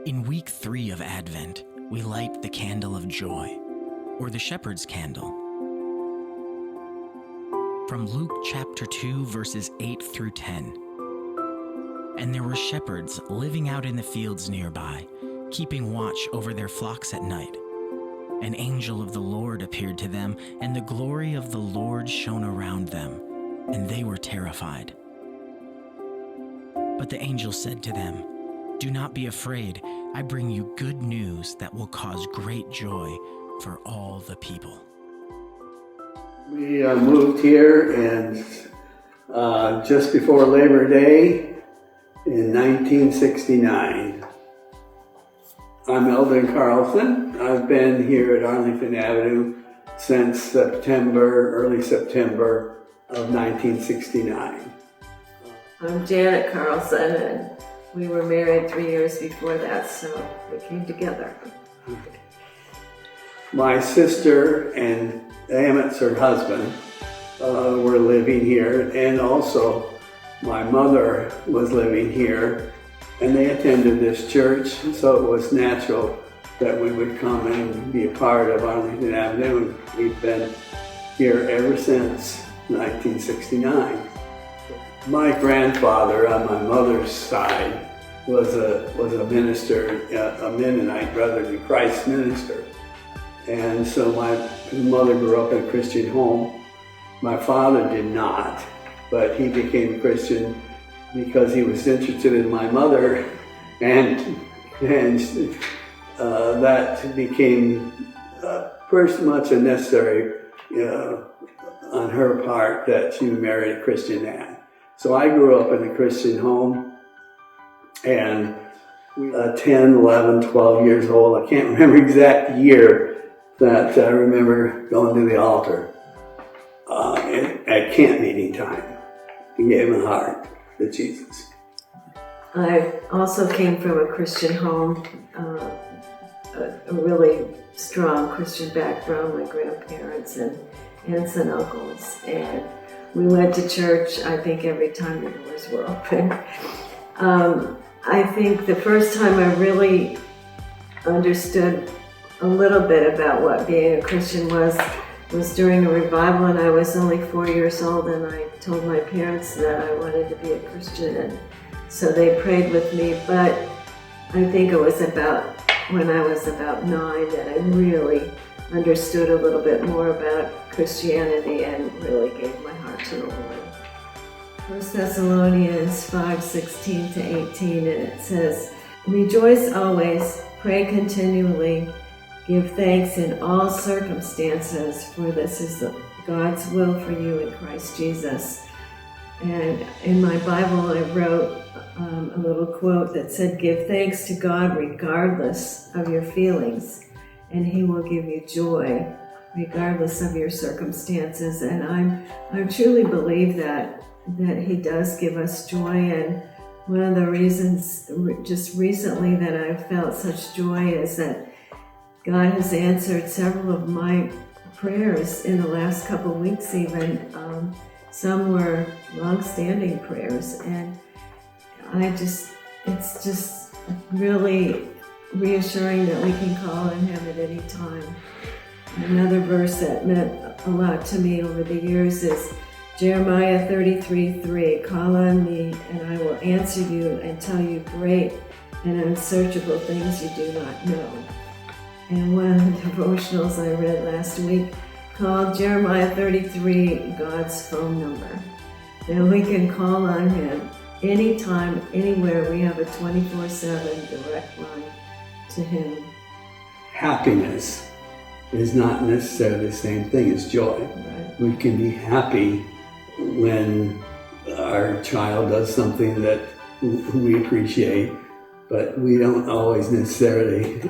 In week 3 of Advent, we light the candle of joy, or the shepherd's candle. From Luke chapter 2, verses 8 through 10. And there were shepherds living out in the fields nearby, keeping watch over their flocks at night. An angel of the Lord appeared to them, and the glory of the Lord shone around them, and they were terrified. But the angel said to them, "Do not be afraid. I bring you good news that will cause great joy for all the people." We moved here and just before Labor Day in 1969. I'm Eldon Carlson. I've been here at Arlington Avenue since early September of 1969. I'm Janet Carlson, and we were married 3 years before that, so we came together. My sister and Emmett's her husband were living here, and also my mother was living here, and they attended this church, so it was natural that we would come and be a part of Arlington Avenue. We've been here ever since 1969. My grandfather on my mother's side was a minister, a Mennonite Brother in Christ minister. And so my mother grew up in a Christian home. My father did not, but he became a Christian because he was interested in my mother, and that became pretty much a necessary on her part that she married a Christian man. So I grew up in a Christian home, and 10, 11, 12 years old, I can't remember exact year, that I remember going to the altar at camp meeting time and gave my heart to Jesus. I also came from a Christian home, a really strong Christian background, my grandparents and aunts and uncles, and we went to church, I think, every time the doors were open. I think the first time I really understood a little bit about what being a Christian was during a revival, and I was only 4 years old, and I told my parents that I wanted to be a Christian, and so they prayed with me. But I think it was when I was about 9 that I really understood a little bit more about Christianity and really gave my heart to the Lord. 1 Thessalonians 5:16 to 18, and it says, "Rejoice always, pray continually, give thanks in all circumstances, for this is God's will for you in Christ Jesus." And in my Bible, I wrote a little quote that said, "Give thanks to God regardless of your feelings, and He will give you joy regardless of your circumstances." And I truly believe that He does give us joy. And one of the reasons just recently that I've felt such joy is that God has answered several of my prayers in the last couple of weeks even. Some were long-standing prayers, and it's just really reassuring that we can call on Him at any time. Another verse that meant a lot to me over the years is Jeremiah 33:3, "Call on me, and I will answer you and tell you great and unsearchable things you do not know." And one of the devotionals I read last week called Jeremiah 33 God's phone number. And we can call on Him anytime, anywhere. We have a 24/7 direct line to Him. Happiness is not necessarily the same thing as joy. Right. We can be happy when our child does something that we appreciate, but we don't always necessarily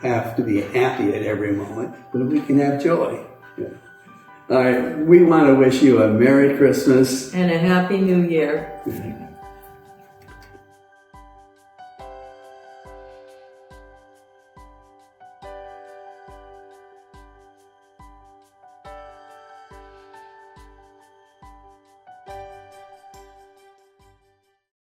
have to be happy at every moment, but we can have joy. Yeah. All right, we want to wish you a Merry Christmas And a Happy New Year.